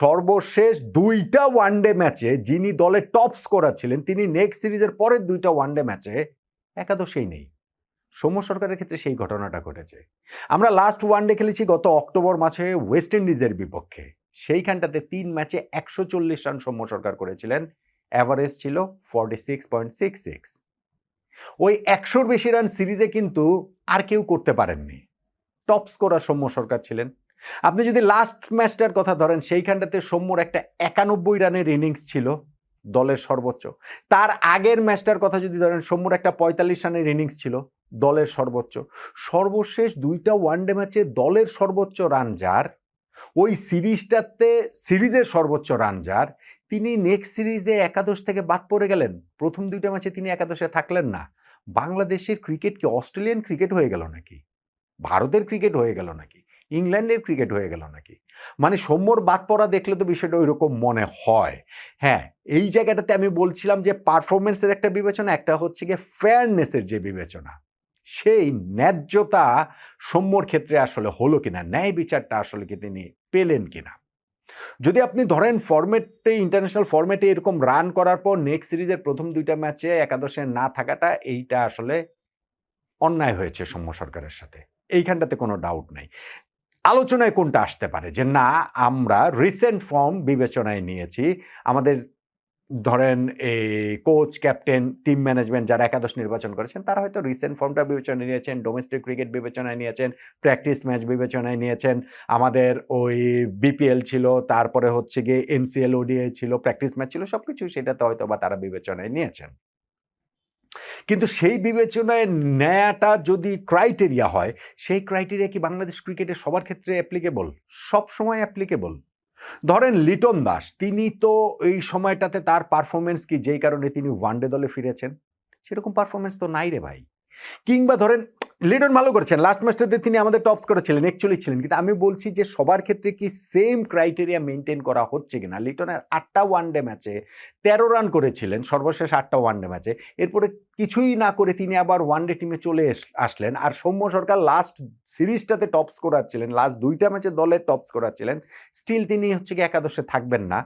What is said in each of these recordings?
সর্বশেষ 2টা ওয়ানডে ম্যাচে যিনি দলের টপ স্কোরার ছিলেন তিনি নেক্সট সিরিজের পরের 2টা ওয়ানডে ম্যাচে একাদশেই নেই। সৌম্য সরকারের ক্ষেত্রে সেই ঘটনাটা ঘটেছে। আমরা লাস্ট ওয়ানডে খেলেছি গত অক্টোবর মাসে ওয়েস্ট ইন্ডিজের বিপক্ষে। সেইখানটাতে 3 ম্যাচে 140 রান সৌম্য সরকার করেছিলেন। অ্যাভারেজ ছিল 46.66। ওই 100-র বেশি রান সিরিজে কিন্তু আর কেউ করতে পারেননি। টপ স্কোরার সৌম্য সরকার ছিলেন। আপনি যদি লাস্ট ম্যাচটার কথা ধরেন সেইখানটাতে সৌম্যর একটা 91 রানের ইনিংস ছিল দলের সর্বোচ্চ। তার আগের ম্যাচটার কথা যদি ধরেন সৌম্যর একটা 45 রানের ইনিংস ছিল দলের সর্বোচ্চ। সর্বশেষ 2টা ওয়ানডে ম্যাচে দলের সর্বোচ্চ রান যার, ওই সিরিজটাতে সিরিজের সর্বোচ্চ রান যার, তিনি নেক্সট সিরিজে একাদশ থেকে বাদ পড়ে গেলেন। প্রথম 2টা ম্যাচে তিনি একাদশে থাকলেন না। বাংলাদেশের ক্রিকেট কি অস্ট্রেলিয়ান ক্রিকেট হয়ে গেল নাকি? ভারতের ক্রিকেট হয়ে গেল নাকি? ইংল্যান্ডের ক্রিকেট হয়ে গেল নাকি? মানে সৌম্যর বাদ পড়া দেখলে তো বিষয়টা ওই রকম মনে হয়। হ্যাঁ, এই জায়গাটাতে আমি বলছিলাম যে পারফরমেন্সের একটা বিবেচনা, একটা হচ্ছে গিয়ে ফেয়ারনেসের যে বিবেচনা, সেই ন্যায্যতা সৌম্যর ক্ষেত্রে আসলে হলো কিনা, ন্যায় বিচারটা আসলে কি তিনি পেলেন কিনা। যদি আপনি ধরেন ফরম্যাটে, ইন্টারন্যাশনাল ফরম্যাটে এরকম রান করার পর নেক্সট সিরিজের প্রথম 2টা ম্যাচে একাদশে না থাকাটা, এইটা আসলে অন্যায় হয়েছে সৌম্য সরকারের সাথে। এইখানটাতে কোনো ডাউট নাই। আলোচনায় কোনটা আসতে পারে যে না, আমরা রিসেন্ট ফর্ম বিবেচনায় নিয়েছি, আমাদের ধরেন এই কোচ, ক্যাপ্টেন, টিম ম্যানেজমেন্ট যারা একাদশ নির্বাচন করেছেন তারা হয়তো রিসেন্ট ফর্মটা বিবেচনায় নিয়েছেন, ডোমেস্টিক ক্রিকেট বিবেচনায় নিয়েছেন, প্র্যাকটিস ম্যাচ বিবেচনায় নিয়েছেন, আমাদের ওই বিপিএল ছিল, তারপরে হচ্ছে গিয়ে এনসিএল, ওডিআই ছিল, প্র্যাকটিস ম্যাচ ছিল, সবকিছু সেটাতে হয়তো বা তারা বিবেচনায় নিয়েছেন। কিন্তু সেই বিবেচনায় নেয়াটা যদি ক্রাইটেরিয়া হয়, সেই ক্রাইটেরিয়া কি বাংলাদেশ ক্রিকেটের সবার ক্ষেত্রে অ্যাপ্লিকেবল? সব সময় অ্যাপ্লিকেবল? ধরেন লিটন দাস, তিনি তো এই সময়টাতে তার পারফরমেন্স কি যেই কারণে তিনি ওয়ানডে দলে ফিরেছেন? সেরকম পারফরমেন্স তো নাই রে ভাই। কিংবা ধরেন লিটন ভালো করেছেন, লাস্ট ম্যাচটাতে তিনি আমাদের টপ স্কোরার ছিলেন, অ্যাকচুয়ালি ছিলেন, কিন্তু আমি বলছি যে সবার ক্ষেত্রে কি সেম ক্রাইটেরিয়া মেনটেন করা হচ্ছে কিনা। লিটনের 8টা ওয়ানডে ম্যাচে 13 রান করেছিলেন, সর্বশেষ 8টা ওয়ানডে ম্যাচে। এরপরে কিছুই না করে তিনি আবার ওয়ানডে টিমে চলে আসলেন। আর সৌম্য সরকার লাস্ট সিরিজটাতে টপ স্কোরার ছিলেন, লাস্ট 2টা ম্যাচে দলের টপ স্কোরার ছিলেন, স্টিল তিনি হচ্ছে কি একাদশে থাকবেন না।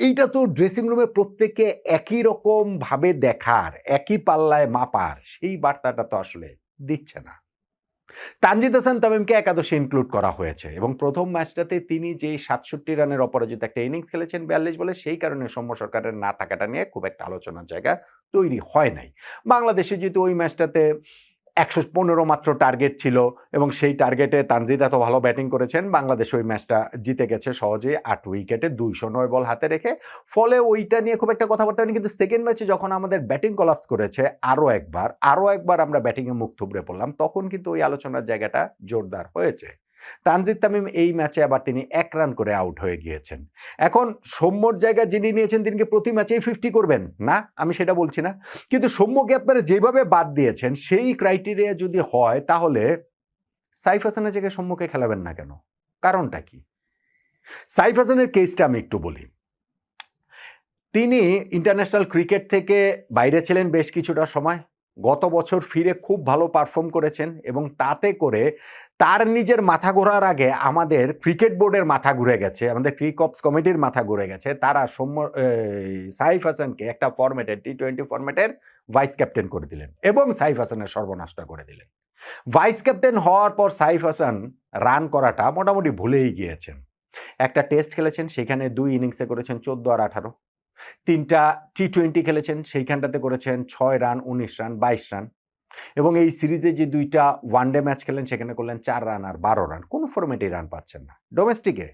এইটা তো ড্রেসিং রুমে প্রত্যেককে একই রকম ভাবে দেখার, একই পাল্লায় মাপার সেই বার্তাটা তো আসলে দিচ্ছে না। তানজিদ হাসান তামিমকে একাদশে ইনক্লুড করা হয়েছে এবং প্রথম ম্যাচটাতে তিনি যে 67 রানের অপরাজিত একটা ইনিংস খেলেছেন 42 বলে, সেই কারণে সৌম্য সরকারের না থাকাটা নিয়ে খুব একটা আলোচনার জায়গা তৈরি হয় নাই। বাংলাদেশে যেহেতু ওই ম্যাচটাতে 115 মাত্র টার্গেট ছিল এবং সেই টার্গেটে তানজিদ এত ভালো ব্যাটিং করেছেন, বাংলাদেশ ওই ম্যাচটা জিতে গেছে সহজেই 8 উইকেটে 209 বল হাতে রেখে। ফলে ওইটা নিয়ে খুব একটা কথাবার্তা হয়নি। কিন্তু সেকেন্ড ম্যাচে যখন আমাদের ব্যাটিং কলাপস করেছে আরও একবার আমরা ব্যাটিংয়ে মুখ থুবড়ে পড়লাম, তখন কিন্তু ওই আলোচনার জায়গাটা জোরদার হয়েছে। তানজিদ তামিম এই ম্যাচে আবার তিনি 1 রান করে আউট হয়ে গিয়েছেন। এখন সৌম্যর জায়গা যিনি নিয়েছেন তিনি কি প্রতি ম্যাচেই 50 করবেন? না, আমি সেটা বলছি না। কিন্তু সৌম্যকে আপনারা যেভাবে বাদ দিয়েছেন সেই ক্রাইটেরিয়া যদি হয়, তাহলে সাইফ হাসানের জায়গায় সৌম্যকে খেলাবেন না কেন? কারণটা কি? সাইফ হাসানের কেসটা আমি একটু বলি। তিনি ইন্টারন্যাশনাল ক্রিকেট থেকে বাইরে ছিলেন বেশ কিছুটা সময়। গত বছর ফিরে খুব ভালো পারফর্ম করেছেন এবং তাতে করে তার নিজের মাথা ঘোরার আগে আমাদের ক্রিকেট বোর্ডের মাথা ঘুরে গেছে, আমাদের ক্রিকঅপস কমিটির মাথা ঘুরে গেছে। তারা সাইফ হাসানকে একটা ফরম্যাটের টি-20 ফরম্যাটের ভাইস ক্যাপ্টেন করে দিলেন এবং সাইফ হাসানের সর্বনাশটা করে দিলেন। ভাইস ক্যাপ্টেন হওয়ার পর সাইফ হাসান রান করাটা মোটামুটি ভুলেই গিয়েছেন। একটা টেস্ট খেলেছেন, সেখানে 2 ইনিংসে করেছেন 14 আর 18। 3টা টি-20 খেলেছেন, সেইখানটাতে করেছেন 6 রান, 19 রান, 22 রান এবং এই সিরিজে যে 2টা ওয়ানডে ম্যাচ খেলেন সেখানে করলেন 4 রান আর 12 রান। কোনো ফরম্যাটেই রান পাচ্ছেন না। ডোমেস্টিকে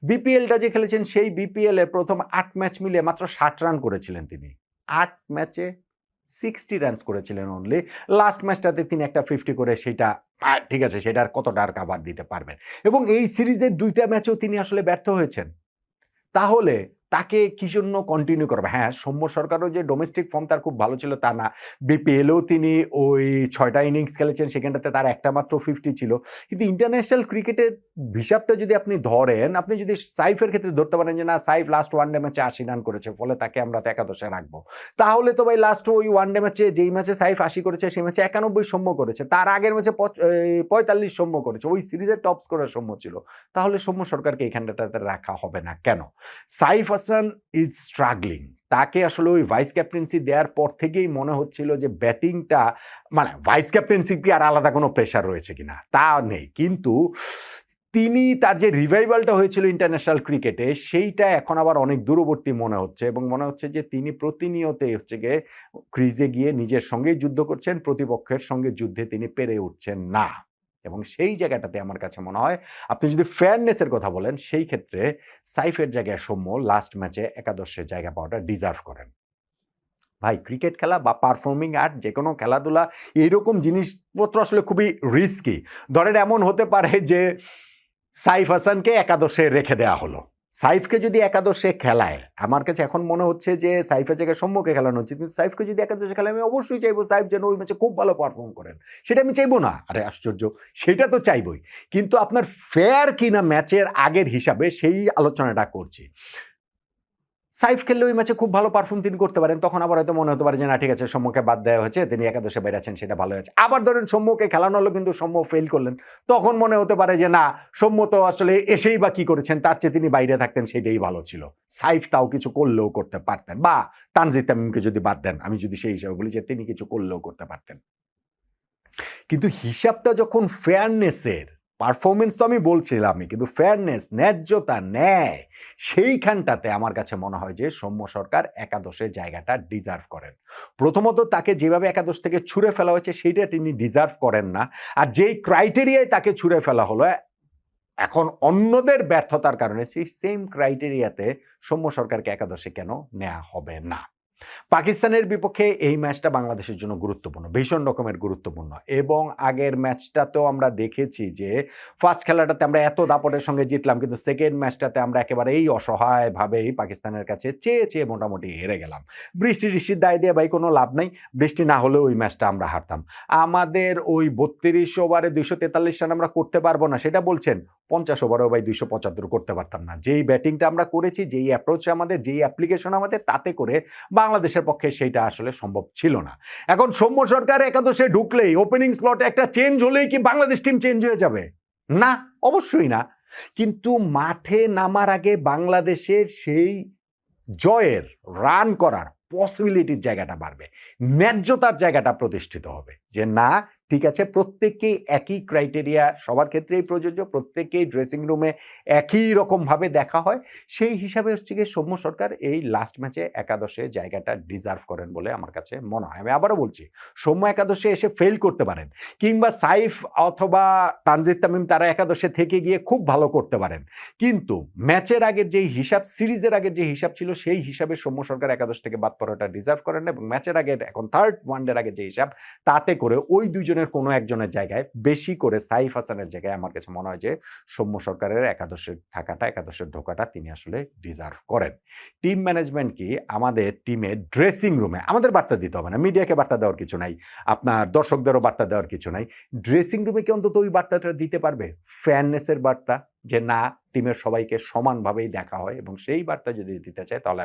বিপিএলটা যে খেলেছেন সেই বিপিএল এর প্রথম 8 ম্যাচ মিলে মাত্র 60 রান করেছিলেন তিনি। 8 ম্যাচে 60 রানস করেছিলেন অনলি। লাস্ট ম্যাচটাতে তিনি একটা 50 করে, সেটা ঠিক আছে, সেটা আর কতটা আর কাভার দিতে পারবেন। এবং এই সিরিজের 2টা ম্যাচেও তিনি আসলে ব্যর্থ হয়েছেন। তাহলে তাকে কি জন্য কন্টিনিউ করবে? হ্যাঁ, সৌম্য সরকারও যে ডোমেস্টিক ফর্ম তার খুব ভালো ছিল তা না। বিপিএলেও তিনি ওই ৬ টা ইনিংস খেলেছেন, সেখানটাতে তার একটা মাত্র 50 ছিল। কিন্তু ইন্টারন্যাশনাল ক্রিকেটের হিসাবটা যদি আপনি ধরেন, আপনি যদি সাইফের ক্ষেত্রে ধরতে পারেন যে না, সাইফ লাস্ট ওয়ানডে ম্যাচে ৮০ রান করেছে, ফলে তাকে আমরা তো একাদশে রাখবো। তাহলে তো ভাই লাস্ট ওই ওয়ানডে ম্যাচে, যেই ম্যাচে সাইফ ৮০ করেছে সেই ম্যাচে ৯১ সৌম্য করেছে। তার আগের ম্যাচে ৪৫ সৌম্য করেছে। ওই সিরিজের টপ স্কোরার সৌম্য ছিল। তাহলে সৌম্য সরকারকে এইখানটাতে রাখা হবে না কেন? Saif Hasan is struggling. তাকে আসলে ওই ভাইস ক্যাপ্টেন্সি দেওয়ার পর থেকেই মনে হচ্ছিল যে ব্যাটিংটা, মানে ভাইস ক্যাপ্টেন্সি কি আর আলাদা কোনো প্রেশার রয়েছে কিনা তা নেই, কিন্তু তিনি তার যে রিভাইভালটা হয়েছিল ইন্টারন্যাশনাল ক্রিকেটে সেইটা এখন আবার অনেক দূরবর্তী মনে হচ্ছে, এবং মনে হচ্ছে যে তিনি প্রতিনিয়তই হচ্ছে গিয়ে ক্রিজে গিয়ে নিজের সঙ্গেই যুদ্ধ করছেন, প্রতিপক্ষের সঙ্গে যুদ্ধে তিনি পেরে উঠছেন না। এবং সেই জায়গাটাতে আমার কাছে মনে হয়, আপনি যদি ফেয়ারনেসের কথা বলেন, সেই ক্ষেত্রে সাইফের জায়গায় সৌম্য লাস্ট ম্যাচে একাদশে জায়গা পাওয়াটা ডিজার্ভ করেন। ভাই, ক্রিকেট খেলা বা পারফর্মিং আর্ট যে কোনো খেলাধুলা, এইরকম জিনিসপত্র আসলে খুবই রিস্কি। ধরেন এমন হতে পারে যে সাইফ হাসানকে একাদশে রেখে দেওয়া হলো। সাইফকে যদি একাদশে খেলায়, আমার কাছে এখন মনে হচ্ছে যে সাইফের জায়গায় সৌম্যকে খেলানো উচিত। কিন্তু সাইফকে যদি একাদশে খেলায়, আমি অবশ্যই চাইবো সাইফ যেন ওই ম্যাচে খুব ভালো পারফর্ম করেন। সেটা আমি চাইবো না? আরে আশ্চর্য! সেটা তো চাইবই। কিন্তু আপনার ফেয়ার কিনা ম্যাচের আগের হিসাবে সেই আলোচনাটা করছি। সাইফ খেললে ওই ম্যাচে খুব ভালো পারফর্ম তিনি করতে পারেন, তখন আবার হয়তো মনে হতে পারে যে না, ঠিক আছে, সৌম্যকে বাদ দেওয়া হয়েছে, তিনি একাদশে বেড়েছেন, সেটা ভালো হয়েছে। আবার ধরেন সৌম্যকে খেলানো হলো কিন্তু সৌম্য ফেল করলেন, তখন মনে হতে পারে যে না, সৌম্য তো আসলে এসেই বা কি করেছেন, তার চেয়ে তিনি বাইরে থাকতেন, সেটাই ভালো ছিল। সাইফ তাও কিছু করলেও করতে পারতেন, বা তানজিদ তামিমকে যদি বাদ দেন, আমি যদি সেই হিসাবে বলি যে তিনি কিছু করলেও করতে পারতেন। কিন্তু হিসাবটা যখন ফেয়ারনেসের, পারফরমেন্স তো আমি বলছিলামই, কিন্তু ফেয়ারনেস, ন্যায্যতা, ন্যায়, সেইখানটাতে আমার কাছে মনে হয় যে সৌম্য সরকার একাদশের জায়গাটা ডিজার্ভ করেন। প্রথমত তাকে যেভাবে একাদশ থেকে ছুঁড়ে ফেলা হয়েছে সেইটা তিনি ডিজার্ভ করেন না। আর যেই ক্রাইটেরিয়ায় তাকে ছুঁড়ে ফেলা হলো, এখন অন্যদের ব্যর্থতার কারণে সেই সেম ক্রাইটেরিয়াতে সৌম্য সরকারকে একাদশে কেন নেওয়া হবে না? পাকিস্তানের বিপক্ষে এই ম্যাচটা বাংলাদেশের জন্য গুরুত্বপূর্ণ, ভীষণ রকমের গুরুত্বপূর্ণ। এবং আগের ম্যাচটাতেও আমরা দেখেছি যে ফার্স্ট খেলাটাতে আমরা এত দাপটের সঙ্গে জিতলাম, কিন্তু সেকেন্ড ম্যাচটাতে আমরা একেবারেই অসহায়ভাবেই পাকিস্তানের কাছে চেয়ে চেয়ে মোটামুটি হেরে গেলাম। বৃষ্টির দায় দিয়ে ভাই কোনো লাভ নাই। বৃষ্টি না হলেও ওই ম্যাচটা আমরা হারতাম। আমাদের ওই ৩২ ওভারে ২৪৩ রান আমরা করতে পারবো না সেটা বলছেন, ৫০ ওভারেও ভাই ২৭৫ করতে পারতাম না। যেই ব্যাটিংটা আমরা করেছি, যেই অ্যাপ্রোচ আমাদের, যেই অ্যাপ্লিকেশন আমাদের, তাতে করে বাংলাদেশের পক্ষে সেইটা আসলে সম্ভব ছিল না। এখন সৌম্য সরকার একাদশে ঢুকলেই, ওপেনিং স্লটে একটা চেঞ্জ হলেই কি বাংলাদেশ টিম চেঞ্জ হয়ে যাবে? না, অবশ্যই না। কিন্তু মাঠে নামার আগে বাংলাদেশের সেই জয়ের, রান করার পসিবিলিটির জায়গাটা বাড়বে, ন্যায্যতার জায়গাটা প্রতিষ্ঠিত হবে যে না, ঠিক আছে, প্রত্যেককেই একই ক্রাইটেরিয়া সবার ক্ষেত্রেই প্রযোজ্য, প্রত্যেককেই ড্রেসিং রুমে একই রকমভাবে দেখা হয়। সেই হিসাবে হচ্ছে গিয়ে সৌম্য সরকার এই লাস্ট ম্যাচে একাদশে জায়গাটা ডিজার্ভ করেন বলে আমার কাছে মনে হয়। আমি আবারও বলছি, সৌম্য একাদশে এসে ফেল করতে পারেন, কিংবা সাইফ অথবা তানজিদ তামিম তারা একাদশে থেকে গিয়ে খুব ভালো করতে পারেন, কিন্তু ম্যাচের আগের যেই হিসাব, সিরিজের আগের যে হিসাব ছিল, সেই হিসাবে সৌম্য সরকার একাদশ থেকে বাদ পড়াটা ডিজার্ভ করেন না। এবং ম্যাচের আগের, এখন থার্ড ওয়ানডের আগের যে হিসাব, তাতে করে ওই দুইজনের কোনো একজনের জায়গায়, বেশি করে সাইফ হাসানের জায়গায় আমার কাছে মনে হয় যে সৌম্য সরকারের একাদশে থাকাটা, একাদশে ঢোকাটা তিনি আসলে ডিজার্ভ করেন। টিম ম্যানেজমেন্ট কি আমাদের টিমের ড্রেসিং রুমে, আমাদের বার্তা দিতে হবে না, মিডিয়াকে বার্তা দেওয়ার কিছু নাই, আপনার দর্শকদেরও বার্তা দেওয়ার কিছু নাই, ড্রেসিং রুমে কি অন্তত ওই বার্তাটা দিতে পারবে? ফেয়ারনেসের বার্তা, যে না, টিমের সবাইকে সমানভাবেই দেখা হয়, এবং সেই বার্তা যদি দিতে চায় তাহলে